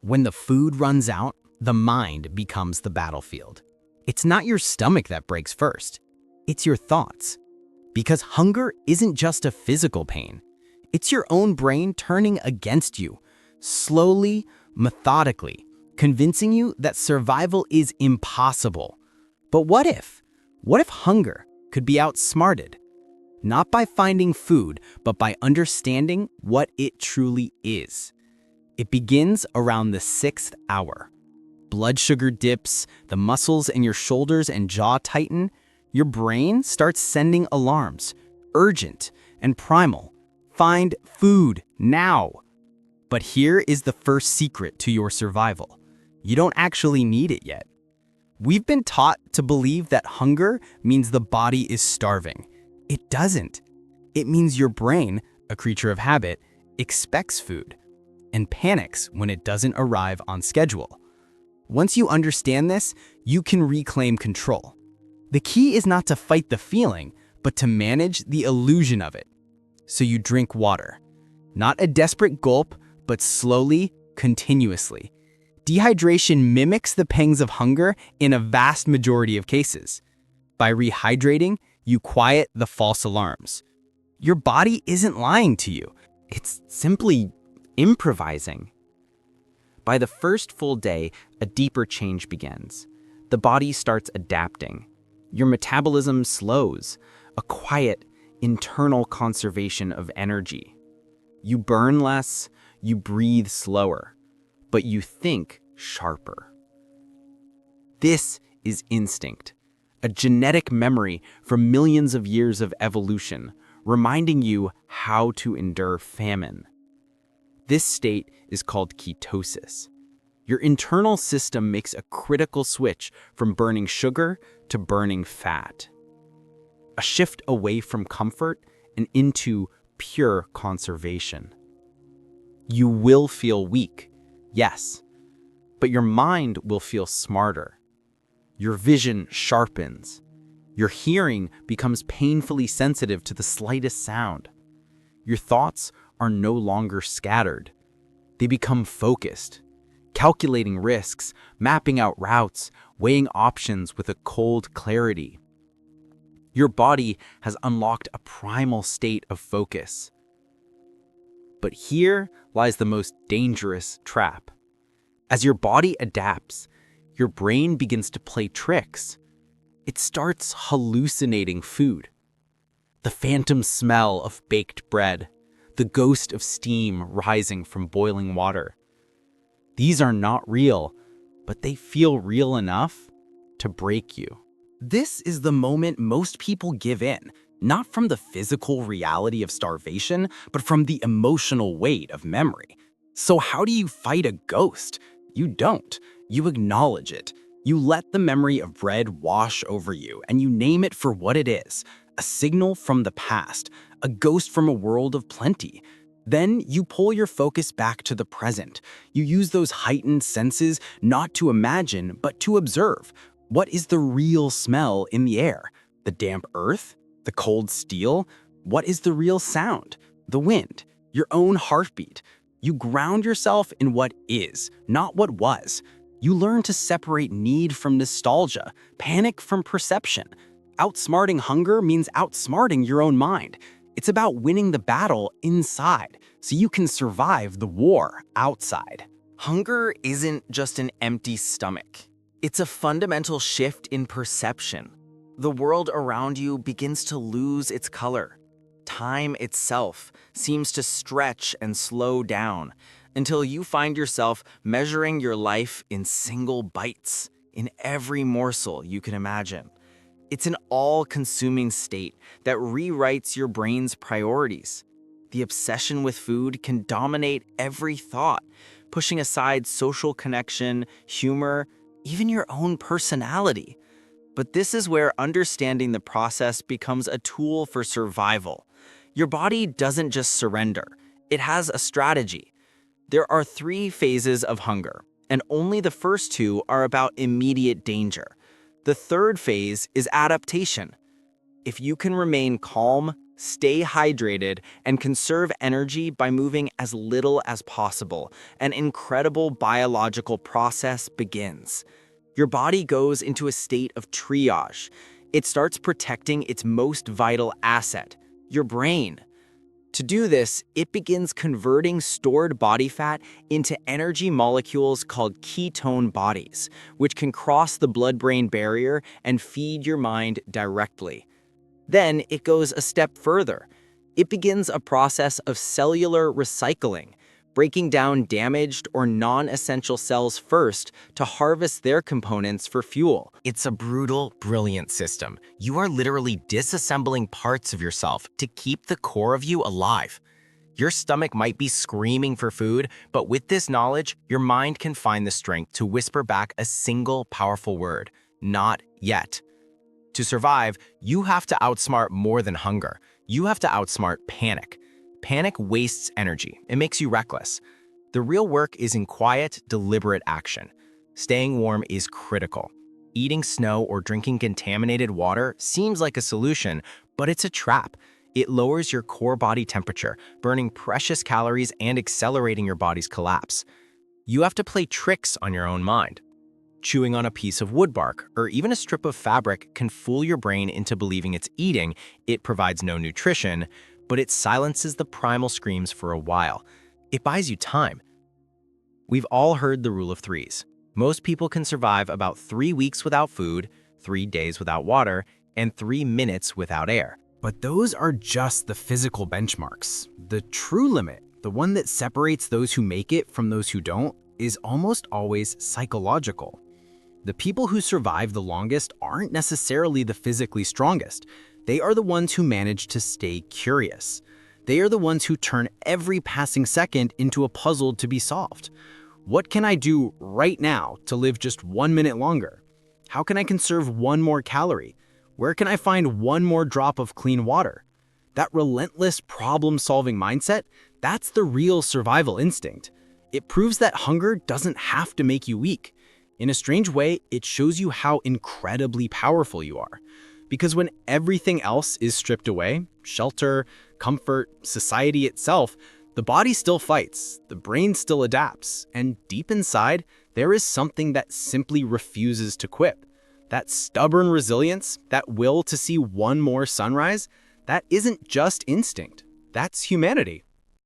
When the food runs out, the mind becomes the battlefield. It's not your stomach that breaks first. It's your thoughts. Because hunger isn't just a physical pain. It's your own brain turning against you, slowly, methodically, convincing you that survival is impossible. But what if? What if hunger could be outsmarted? Not by finding food, but by understanding what it truly is. It begins around the 6th hour. Blood sugar dips, the muscles in your shoulders and jaw tighten. Your brain starts sending alarms, urgent and primal. Find food now. But here is the first secret to your survival. You don't actually need it yet. We've been taught to believe that hunger means the body is starving. It doesn't. It means your brain, a creature of habit, expects food and panics when it doesn't arrive on schedule. Once you understand this, you can reclaim control. The key is not to fight the feeling, but to manage the illusion of it. So you drink water. Not a desperate gulp, but slowly, continuously. Dehydration mimics the pangs of hunger in a vast majority of cases. By rehydrating, you quiet the false alarms. Your body isn't lying to you. It's simply improvising. By the first full day, a deeper change begins. The body starts adapting. Your metabolism slows, a quiet, internal conservation of energy. You burn less, you breathe slower, but you think sharper. This is instinct, a genetic memory from millions of years of evolution, reminding you how to endure famine. This state is called ketosis. Your internal system makes a critical switch from burning sugar to burning fat. A shift away from comfort and into pure conservation. You will feel weak, yes, but your mind will feel smarter. Your vision sharpens. Your hearing becomes painfully sensitive to the slightest sound. Your thoughts are no longer scattered. They become focused, calculating risks, mapping out routes, weighing options with a cold clarity. Your body has unlocked a primal state of focus. But here lies the most dangerous trap. As your body adapts, your brain begins to play tricks. It starts hallucinating food. The phantom smell of baked bread, the ghost of steam rising from boiling water. These are not real, but they feel real enough to break you. This is the moment most people give in, not from the physical reality of starvation, but from the emotional weight of memory. So how do you fight a ghost? You don't. You acknowledge it. You let the memory of bread wash over you, and you name it for what it is, a signal from the past, a ghost from a world of plenty. Then you pull your focus back to the present. You use those heightened senses not to imagine, but to observe. What is the real smell in the air? The damp earth? The cold steel? What is the real sound? The wind? Your own heartbeat? You ground yourself in what is, not what was. You learn to separate need from nostalgia, panic from perception. Outsmarting hunger means outsmarting your own mind. It's about winning the battle inside, so you can survive the war outside. Hunger isn't just an empty stomach. It's a fundamental shift in perception. The world around you begins to lose its color. Time itself seems to stretch and slow down until you find yourself measuring your life in single bites, in every morsel you can imagine. It's an all-consuming state that rewrites your brain's priorities. The obsession with food can dominate every thought, pushing aside social connection, humor, even your own personality. But this is where understanding the process becomes a tool for survival. Your body doesn't just surrender, it has a strategy. There are 3 phases of hunger, and only the first 2 are about immediate danger. The third phase is adaptation. If you can remain calm, Stay hydrated and conserve energy by moving as little as possible. An incredible biological process begins. Your body goes into a state of triage. It starts protecting its most vital asset, your brain. To do this, it begins converting stored body fat into energy molecules called ketone bodies, which can cross the blood-brain barrier and feed your mind directly. Then it goes a step further. It begins a process of cellular recycling, breaking down damaged or non-essential cells first to harvest their components for fuel. It's a brutal, brilliant system. You are literally disassembling parts of yourself to keep the core of you alive. Your stomach might be screaming for food, but with this knowledge, your mind can find the strength to whisper back a single powerful word: not yet. To survive, you have to outsmart more than hunger. You have to outsmart panic. Panic wastes energy. It makes you reckless. The real work is in quiet, deliberate action. Staying warm is critical. Eating snow or drinking contaminated water seems like a solution, but it's a trap. It lowers your core body temperature, burning precious calories and accelerating your body's collapse. You have to play tricks on your own mind. Chewing on a piece of wood bark or even a strip of fabric can fool your brain into believing it's eating. It provides no nutrition, but it silences the primal screams for a while. It buys you time. We've all heard the rule of threes. Most people can survive about 3 weeks without food, 3 days without water, and 3 minutes without air. But those are just the physical benchmarks. The true limit, the one that separates those who make it from those who don't, is almost always psychological. The people who survive the longest aren't necessarily the physically strongest. They are the ones who manage to stay curious. They are the ones who turn every passing second into a puzzle to be solved. What can I do right now to live just 1 minute longer? How can I conserve 1 more calorie? Where can I find 1 more drop of clean water? That relentless problem-solving mindset, that's the real survival instinct. It proves that hunger doesn't have to make you weak. In a strange way, it shows you how incredibly powerful you are. Because when everything else is stripped away, shelter, comfort, society itself, the body still fights, the brain still adapts, and deep inside, there is something that simply refuses to quit. That stubborn resilience, that will to see 1 more sunrise, that isn't just instinct, that's humanity.